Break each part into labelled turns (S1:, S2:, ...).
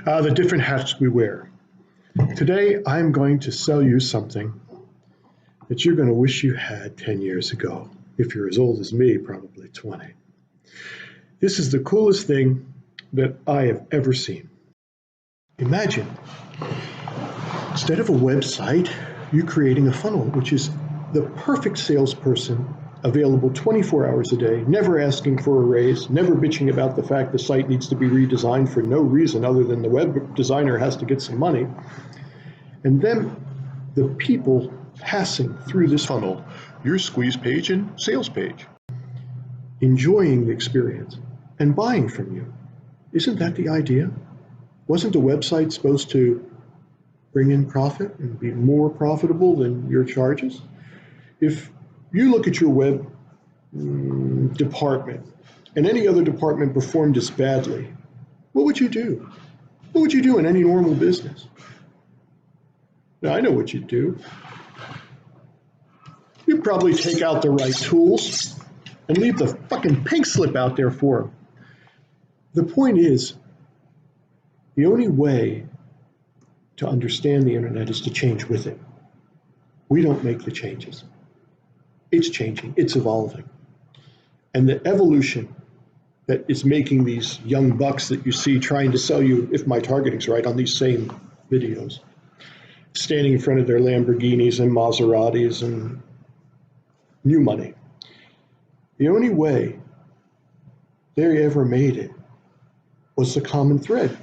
S1: The different hats we wear. Today, I'm going to sell you something that you're going to wish you had 10 years ago. If you're as old as me, probably 20. This is the coolest thing that I have ever seen. Imagine, instead of a website, you're creating a funnel, which is the perfect salesperson, available 24 hours a day, never asking for a raise, never bitching about the fact the site needs to be redesigned for no reason other than the web designer has to get some money. And then the people passing through this funnel, your squeeze page and sales page, enjoying the experience and buying from you. Isn't that the idea? Wasn't the website supposed to bring in profit and be more profitable than your charges? If you look at your web department and any other department performed as badly, what would you do? What would you do in any normal business? Now, I know what you'd do. You'd probably take out the right tools and leave the fucking pink slip out there for them. The point is, the only way to understand the internet is to change with it. We don't make the changes. It's changing, it's evolving. And the evolution that is making these young bucks that you see trying to sell you, if my targeting's right, on these same videos, standing in front of their Lamborghinis and Maseratis and new money. The only way they ever made it was the common thread.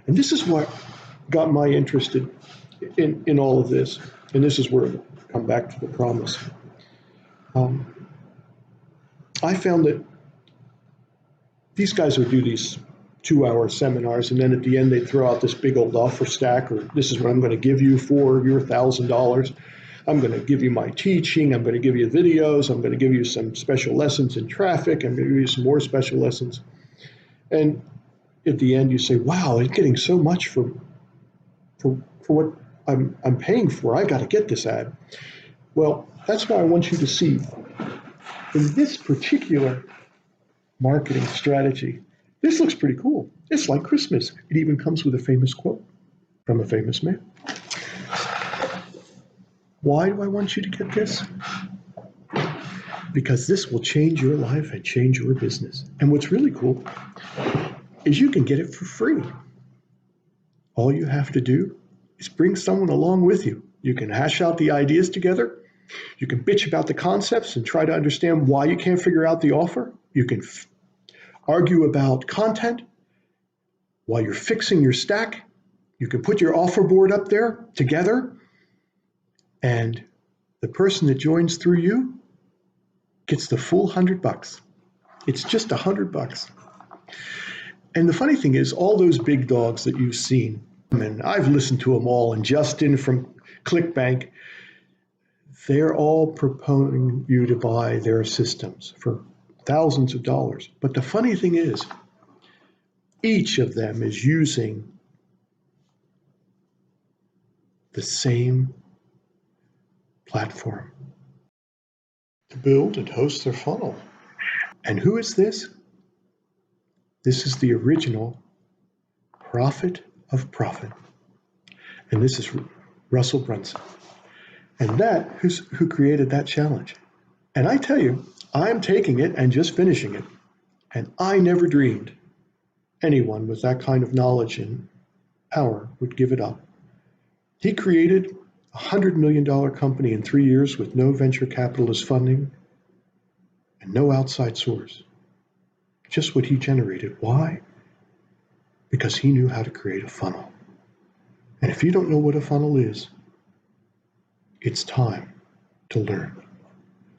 S1: And this is what got my interest in all of this. And this is where I come back to the promise. I found that these guys would do these 2-hour seminars, and then at the end they'd throw out this big old offer stack, or this is what I'm going to give you for your $1,000. I'm going to give you my teaching, I'm going to give you videos, I'm going to give you some special lessons in traffic, I'm going to give you some more special lessons. And at the end you say, wow, I'm getting so much for what I'm paying for. I got to get this ad. Well, that's why I want you to see in this particular marketing strategy, this looks pretty cool. It's like Christmas. It even comes with a famous quote from a famous man. Why do I want you to get this? Because this will change your life and change your business. And what's really cool is you can get it for free. All you have to do is bring someone along with you. You can hash out the ideas together. You can bitch about the concepts and try to understand why you can't figure out the offer. You can argue about content while you're fixing your stack. You can put your offer board up there together, and the person that joins through you gets the full $100. It's just $100. And the funny thing is, all those big dogs that you've seen, and I've listened to them all, and Justin from ClickBank, they're all proposing you to buy their systems for thousands of dollars. But the funny thing is, each of them is using the same platform to build and host their funnel. And who is this? This is the original prophet of profit. And this is Russell Brunson. And that who created that challenge. And I tell you, I'm taking it and just finishing it. And I never dreamed anyone with that kind of knowledge and power would give it up. He created a $100 million company in 3 years with no venture capitalist funding and no outside source. Just what he generated. Why? Because he knew how to create a funnel. And if you don't know what a funnel is, it's time to learn,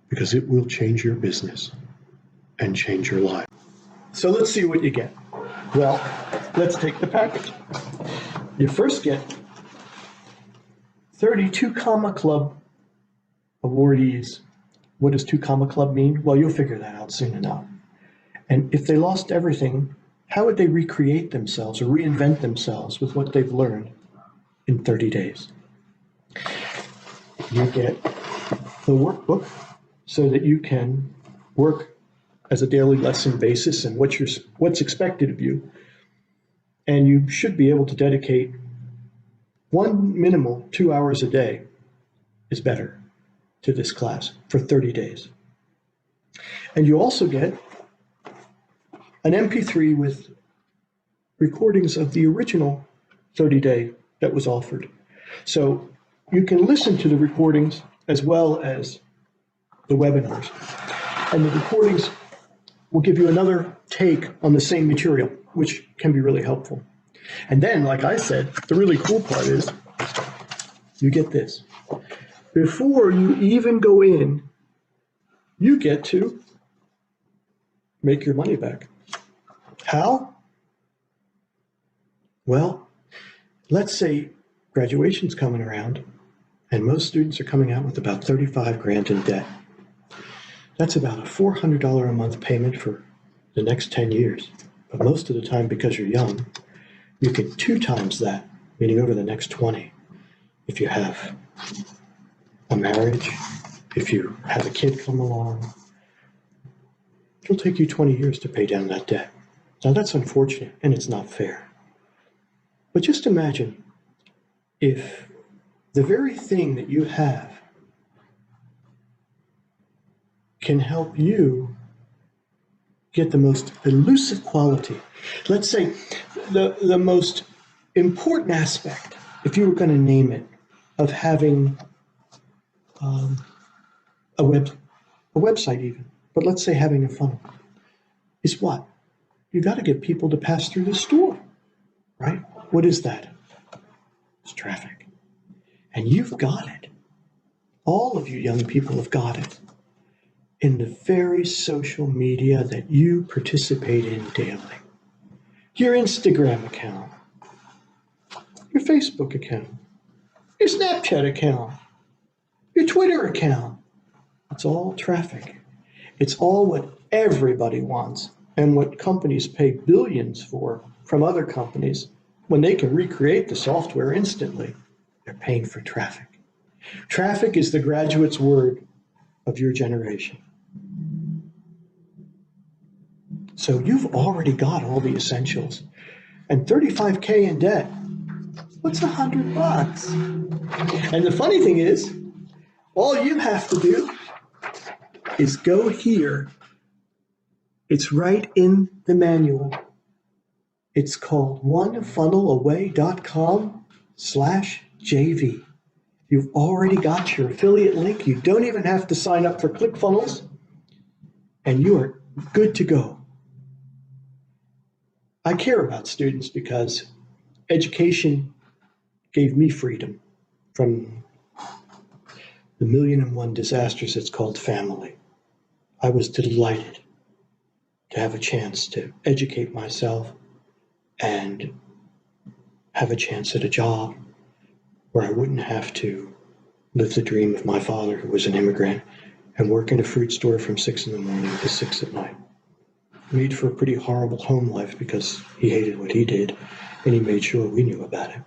S1: because it will change your business and change your life. So let's see what you get. Well, let's take the package. You first get 32 Comma Club awardees. What does 2 Comma Club mean? Well, you'll figure that out soon enough. And if they lost everything, how would they recreate themselves or reinvent themselves with what they've learned in 30 days? You get the workbook so that you can work as a daily lesson basis and what's expected of you. And you should be able to dedicate one minimal 2 hours a day is better to this class for 30 days. And you also get an MP3 with recordings of the original 30-day that was offered. So you can listen to the recordings as well as the webinars. And the recordings will give you another take on the same material, which can be really helpful. And then, like I said, the really cool part is you get this. Before you even go in, you get to make your money back. How? Well, let's say graduation's coming around and most students are coming out with about 35 grand in debt. That's about a $400 a month payment for the next 10 years. But most of the time, because you're young, you get 2 times that, meaning over the next 20. If you have a marriage, if you have a kid come along, it'll take you 20 years to pay down that debt. Now that's unfortunate and it's not fair. But just imagine if the very thing that you have can help you get the most elusive quality. Let's say the most important aspect, if you were going to name it, of having a website even, but let's say having a funnel, is what? You got to get people to pass through the store, right? What is that? It's traffic. And you've got it. All of you young people have got it in the very social media that you participate in daily. Your Instagram account, your Facebook account, your Snapchat account, your Twitter account. It's all traffic. It's all what everybody wants and what companies pay billions for from other companies when they can recreate the software instantly. They're paying for traffic. Traffic is the graduate's word of your generation. So you've already got all the essentials. And 35K in debt, what's $100? And the funny thing is, all you have to do is go here. It's right in the manual. It's called onefunnelaway.com/JV. You've already got your affiliate link. You don't even have to sign up for Clickfunnels, and you are good to go. I care about students because education gave me freedom from the 1,000,001 disasters it's called family. I was delighted to have a chance to educate myself and have a chance at a job where I wouldn't have to live the dream of my father, who was an immigrant, and work in a fruit store from 6 in the morning to 6 at night. Made for a pretty horrible home life because he hated what he did, and he made sure we knew about it.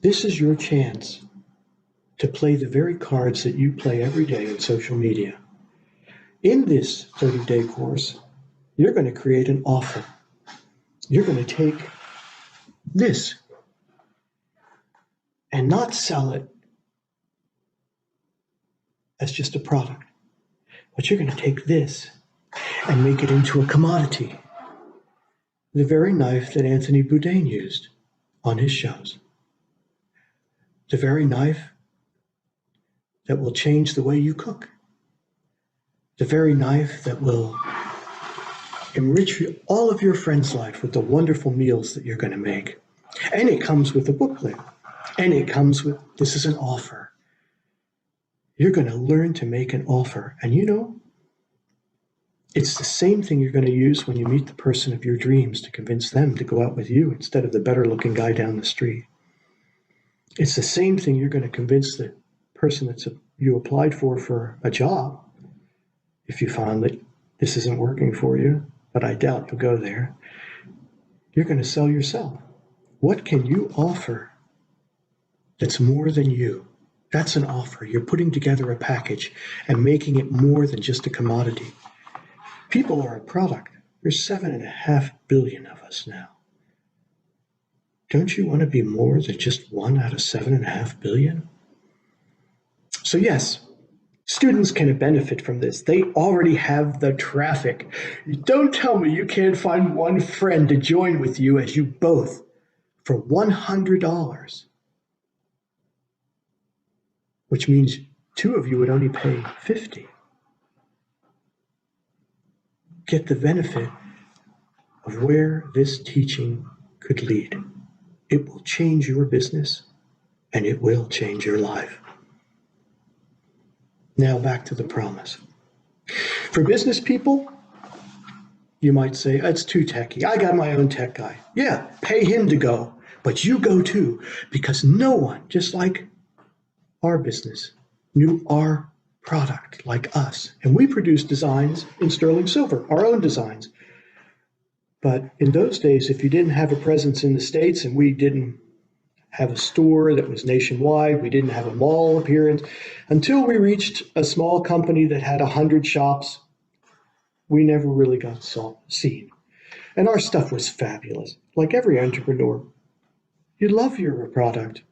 S1: This is your chance to play the very cards that you play every day in social media. In this 30-day course, you're going to create an offer. You're going to take this and not sell it as just a product, but you're going to take this and make it into a commodity. The very knife that Anthony Bourdain used on his shows. The very knife that will change the way you cook. The very knife that will enrich all of your friends' life with the wonderful meals that you're going to make. And it comes with a booklet. And it comes with, this is an offer. You're going to learn to make an offer. And you know, it's the same thing you're going to use when you meet the person of your dreams to convince them to go out with you instead of the better-looking guy down the street. It's the same thing you're going to convince the person that you applied for a job. If you found that this isn't working for you, but I doubt you'll go there, you're going to sell yourself. What can you offer that's more than you? That's an offer. You're putting together a package and making it more than just a commodity. People are a product. There's 7.5 billion of us now. Don't you want to be more than just one out of 7.5 billion? So yes, students can benefit from this. They already have the traffic. Don't tell me you can't find one friend to join with you as you both, for $100, which means two of you would only pay 50. Get the benefit of where this teaching could lead. It will change your business and it will change your life. Now back to the promise. For business people, you might say, it's too techy. I got my own tech guy. Yeah, pay him to go, but you go too, because no one, just like our business, knew our product like us. And we produce designs in sterling silver, our own designs. But in those days, if you didn't have a presence in the States and we didn't have a store that was nationwide, we didn't have a mall appearance, until we reached a small company that had 100 shops, we never really got seen. And our stuff was fabulous. Like every entrepreneur, you love your product.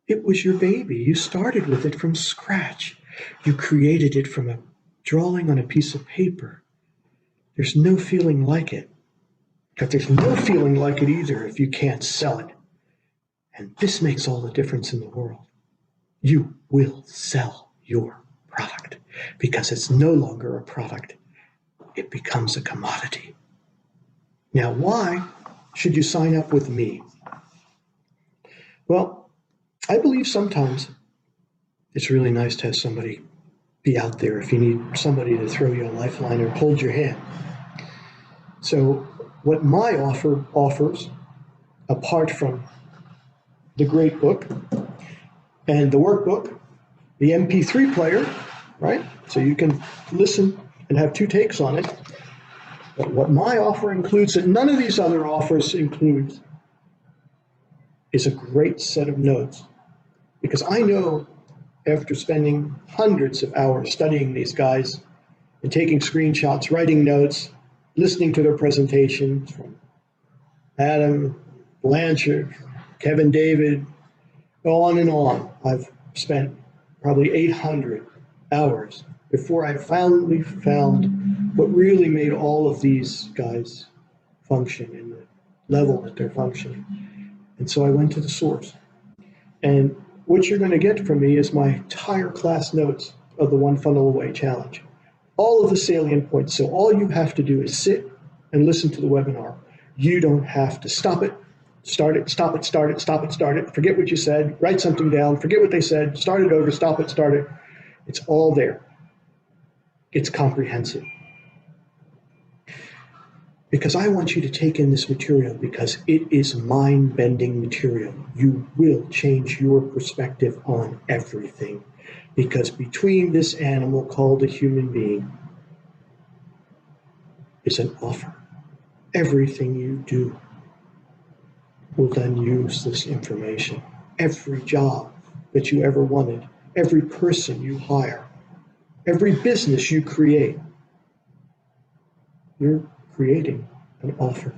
S1: It was your baby. You started with it from scratch. You created it from a drawing on a piece of paper. There's no feeling like it. But there's no feeling like it either if you can't sell it. And this makes all the difference in the world. You will sell your product because it's no longer a product. It becomes a commodity. Now, why should you sign up with me? Well, I believe sometimes it's really nice to have somebody be out there if you need somebody to throw you a lifeline or hold your hand. So what my offer offers, apart from the great book and the workbook, the MP3 player, right? So you can listen and have two takes on it. But what my offer includes that none of these other offers include is a great set of notes. Because I know after spending hundreds of hours studying these guys and taking screenshots, writing notes, listening to their presentations from Adam Blanchard, Kevin David, on and on. I've spent probably 800 hours before I finally found what really made all of these guys function in the level that they're functioning. And so I went to the source. And what you're going to get from me is my entire class notes of the One Funnel Away Challenge. All of the salient points. So all you have to do is sit and listen to the webinar. You don't have to stop it, start it, stop it, start it, stop it, start it. Forget what you said, write something down, forget what they said, start it over, stop it, start it. It's all there. It's comprehensive. Because I want you to take in this material because it is mind-bending material. You will change your perspective on everything. Because between this animal called a human being is an offer. Everything you do will then use this information. Every job that you ever wanted, every person you hire, every business you create, you're creating an offer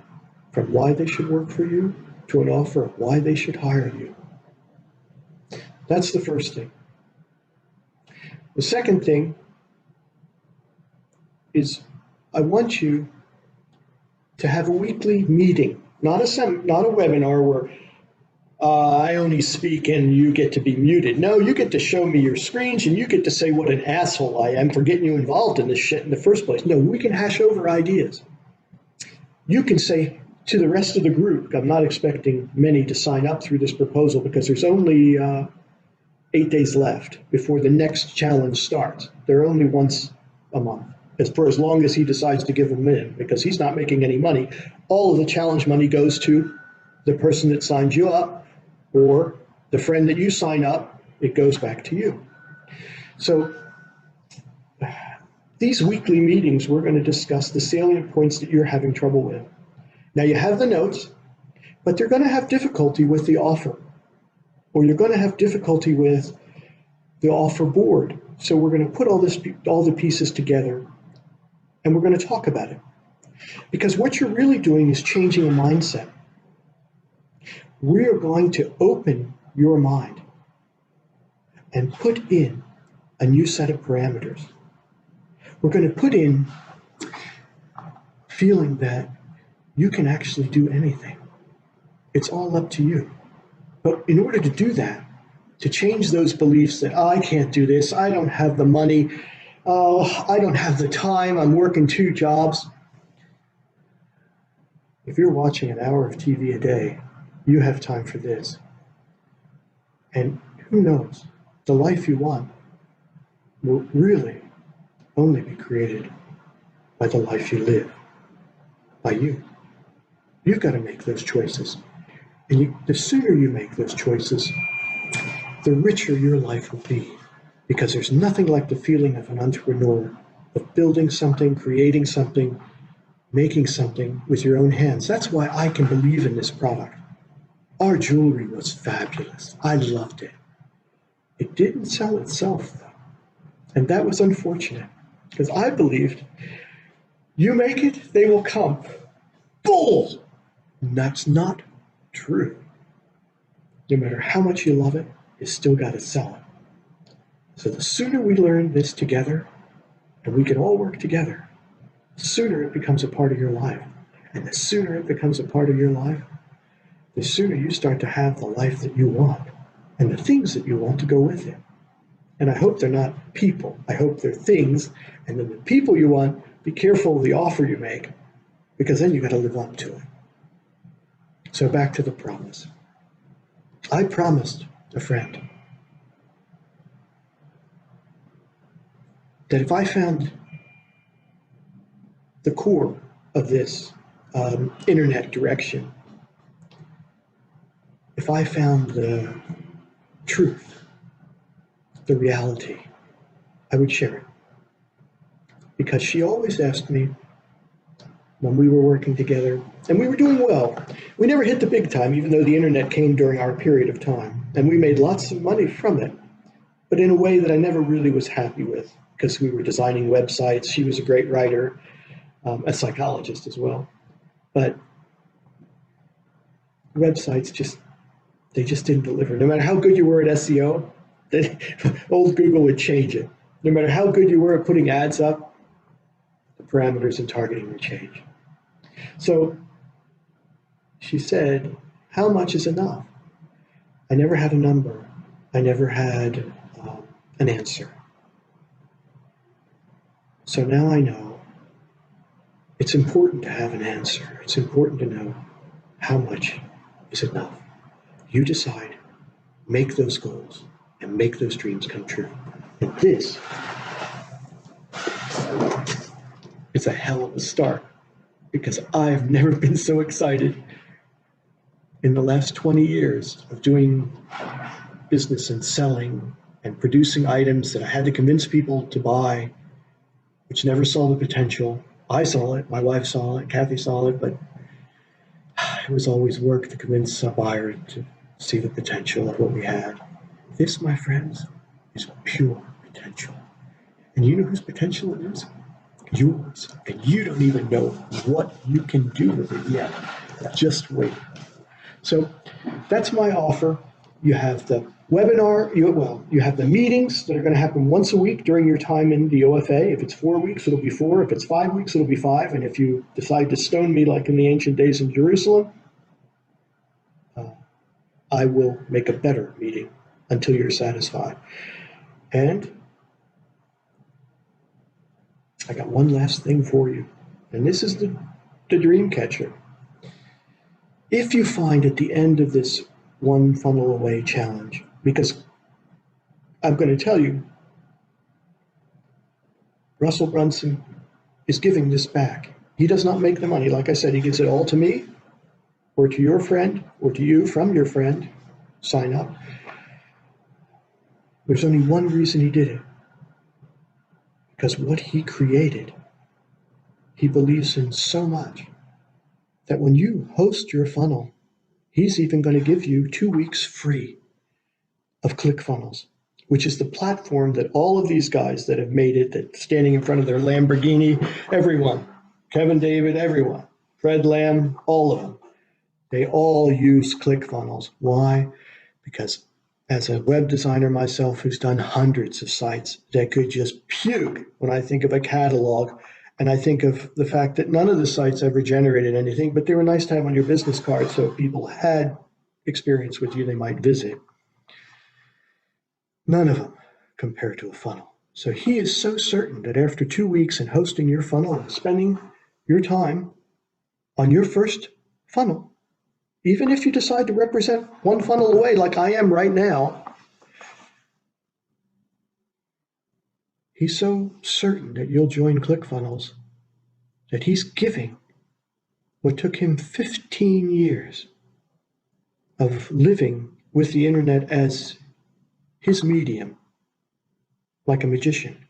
S1: from why they should work for you to an offer of why they should hire you. That's the first thing. The second thing is I want you to have a weekly meeting, not a webinar where I only speak and you get to be muted. No, you get to show me your screens and you get to say what an asshole I am for getting you involved in this shit in the first place. No, we can hash over ideas. You can say to the rest of the group, I'm not expecting many to sign up through this proposal because there's only 8 days left before the next challenge starts. They're only once a month. It's for as long as he decides to give them in because he's not making any money. All of the challenge money goes to the person that signed you up or the friend that you sign up, it goes back to you. So these weekly meetings, we're going to discuss the salient points that you're having trouble with. Now you have the notes, but they're going to have difficulty with the offer, or you're going to have difficulty with the offer board. So we're going to put all the pieces together And we're going to talk about it. Because what you're really doing is changing a mindset. We are going to open your mind and put in a new set of parameters. We're going to put in feeling that you can actually do anything. It's all up to you. But in order to do that, to change those beliefs that, oh, I can't do this, I don't have the money, oh, I don't have the time, I'm working 2 jobs. If you're watching an hour of TV a day, you have time for this. And who knows, the life you want will really only be created by the life you live, by you. You've got to make those choices. And the sooner you make those choices, the richer your life will be. Because there's nothing like the feeling of an entrepreneur, of building something, creating something, making something with your own hands. That's why I can believe in this product. Our jewelry was fabulous. I loved it. It didn't sell itself, though. And that was unfortunate, because I believed, you make it, they will come. Bull! And that's not true. No matter how much you love it, you still got to sell it. So the sooner we learn this together, and we can all work together, the sooner it becomes a part of your life. And the sooner it becomes a part of your life, the sooner you start to have the life that you want and the things that you want to go with it. And I hope they're not people. I hope they're things. And then the people you want, be careful of the offer you make, because then you got to live up to it. So back to the promise. I promised a friend that if I found the core of this internet direction, if I found the truth, the reality, I would share it. Because she always asked me when we were working together, and we were doing well. We never hit the big time, even though the internet came during our period of time, and we made lots of money from it, but in a way that I never really was happy with, because we were designing websites. She was a great writer, a psychologist as well, but websites they just didn't deliver. No matter how good you were at SEO, old Google would change it. No matter how good you were at putting ads up, the parameters and targeting would change. So she said, how much is enough? I never had a number. I never had an answer. So now I know it's important to have an answer. It's important to know how much is enough. You decide, make those goals, and make those dreams come true. And this is a hell of a start, because I've never been so excited in the last 20 years of doing business and selling and producing items that I had to convince people to buy, which never saw the potential. I saw it, my wife saw it, Kathy saw it, but it was always work to convince a buyer to see the potential of what we had. This, my friends, is pure potential. And you know whose potential it is? Yours. And you don't even know what you can do with it yet. Just wait. So that's my offer. You have the webinar, you have the meetings that are going to happen once a week during your time in the OFA. If it's 4 weeks, it'll be 4. If it's 5 weeks, it'll be 5. And if you decide to stone me like in the ancient days in Jerusalem, I will make a better meeting until you're satisfied. And I got one last thing for you. And this is the dream catcher. If you find at the end of this one funnel away challenge, because I'm going to tell you, Russell Brunson is giving this back. He does not make the money. Like I said, he gives it all to me, or to your friend, or to you from your friend. Sign up. There's only one reason he did it. Because what he created, he believes in so much that when you host your funnel, he's even going to give you 2 weeks free of Clickfunnels, which is the platform that all of these guys that have made it, that standing in front of their Lamborghini, everyone, Kevin David, everyone, Fred Lamb, all of them, they all use ClickFunnels. Why? Because as a web designer myself who's done hundreds of sites that could just puke when I think of a catalog, and I think of the fact that none of the sites ever generated anything, but they were nice to have on your business card so if people had experience with you, they might visit. None of them compare to a funnel. So he is so certain that after 2 weeks in hosting your funnel and spending your time on your first funnel, even if you decide to represent one funnel away like I am right now, he's so certain that you'll join ClickFunnels that he's giving what took him 15 years of living with the internet as his medium, like a magician,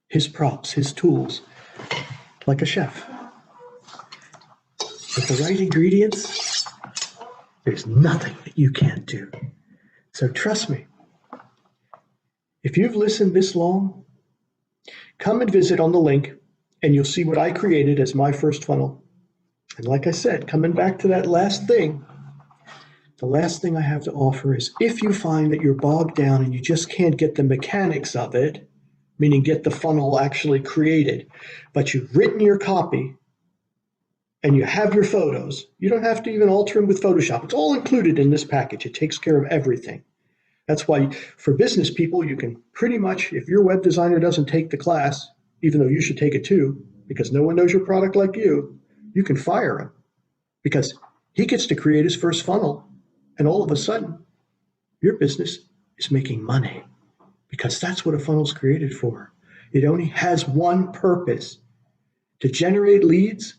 S1: his props, his tools, like a chef. With the right ingredients, there's nothing that you can't do. So trust me, if you've listened this long, come and visit on the link and you'll see what I created as my first funnel. And like I said, coming back to that last thing, the last thing I have to offer is if you find that you're bogged down and you just can't get the mechanics of it, meaning get the funnel actually created, but you've written your copy and you have your photos, you don't have to even alter them with Photoshop. It's all included in this package. It takes care of everything. That's why for business people, you can pretty much, if your web designer doesn't take the class, even though you should take it too, because no one knows your product like you can fire him because he gets to create his first funnel. And all of a sudden, your business is making money because that's what a funnel's created for. It only has one purpose, to generate leads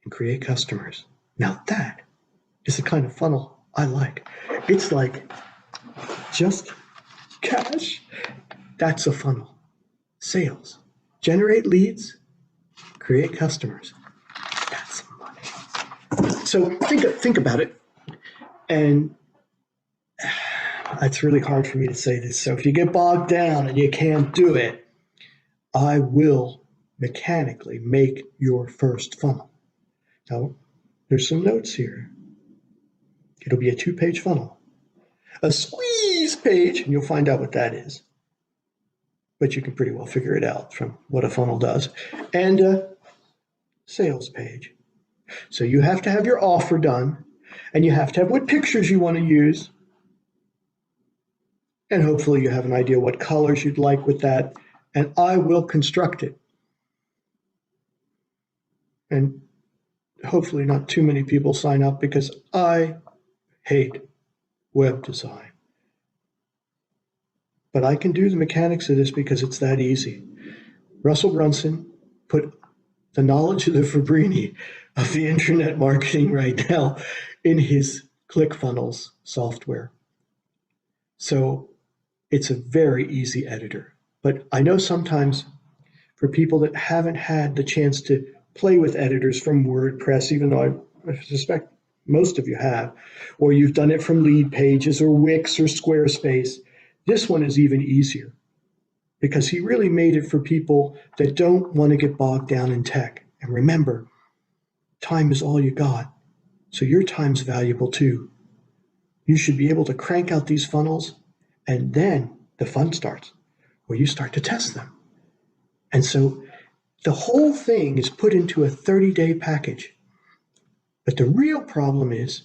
S1: and create customers. Now that is the kind of funnel I like. It's like just cash. That's a funnel. Sales. Generate leads, create customers. That's money. So think about it. And it's really hard for me to say this. So if you get bogged down and you can't do it, I will mechanically make your first funnel. Now, there's some notes here. It'll be a 2-page funnel. A squeeze page, and you'll find out what that is. But you can pretty well figure it out from what a funnel does. And a sales page. So you have to have your offer done, and you have to have what pictures you want to use. And hopefully you have an idea what colors you'd like with that. And I will construct it. And hopefully not too many people sign up because I hate web design. But I can do the mechanics of this because it's that easy. Russell Brunson put the knowledge of the Fabrini of the internet marketing right now in his ClickFunnels software. So it's a very easy editor. But I know sometimes for people that haven't had the chance to play with editors from WordPress, even though I suspect most of you have, or you've done it from Lead Pages or Wix or Squarespace, this one is even easier because he really made it for people that don't want to get bogged down in tech. And remember, time is all you got. So your time's valuable too. You should be able to crank out these funnels, and then the fun starts where you start to test them. And so the whole thing is put into a 30-day package. But the real problem is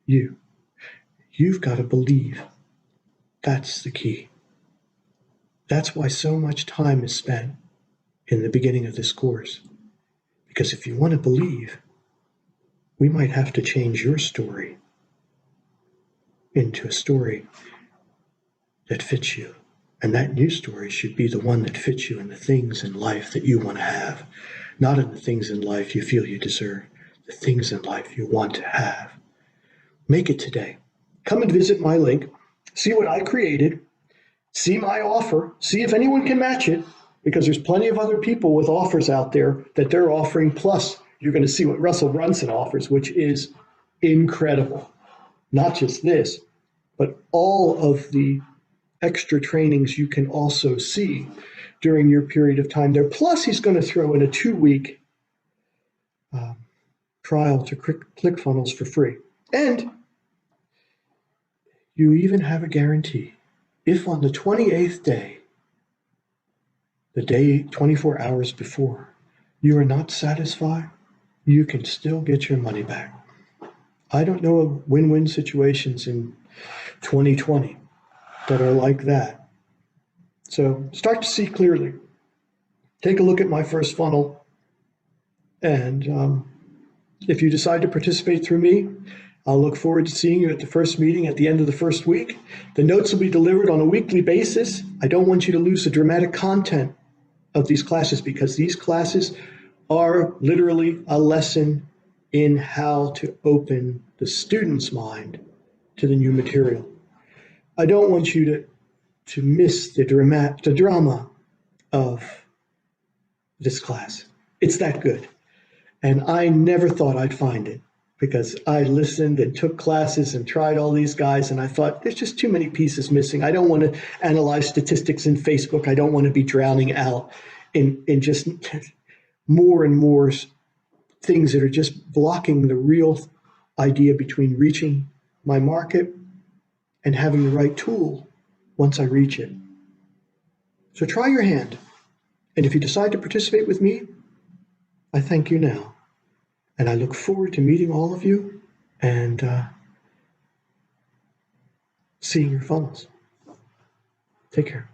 S1: you've got to believe. That's the key. That's why so much time is spent in the beginning of this course. Because if you want to believe, we might have to change your story into a story that fits you. And that new story should be the one that fits you in the things in life that you want to have, not in the things in life you feel you deserve, the things in life you want to have. Make it today. Come and visit my link, see what I created, see my offer, see if anyone can match it, because there's plenty of other people with offers out there that they're offering, plus you're going to see what Russell Brunson offers, which is incredible. Not just this, but all of the extra trainings you can also see during your period of time there. Plus, he's going to throw in a 2-week trial to Clickfunnels for free. And you even have a guarantee. If on the 28th day, the day 24 hours before, you are not satisfied, you can still get your money back. I don't know of win-win situations in 2020 that are like that. So start to see clearly. Take a look at my first funnel, and if you decide to participate through me, I'll look forward to seeing you at the first meeting at the end of the first week. The notes will be delivered on a weekly basis. I don't want you to lose the dramatic content of these classes, because these classes are literally a lesson in how to open the student's mind to the new material. I don't want you to miss the drama of this class. It's that good. And I never thought I'd find it, because I listened and took classes and tried all these guys, and I thought there's just too many pieces missing. I don't want to analyze statistics in Facebook. I don't want to be drowning out in just more and more things that are just blocking the real idea between reaching my market and having the right tool once I reach it. So try your hand. And if you decide to participate with me, I thank you now. And I look forward to meeting all of you and seeing your funnels. Take care.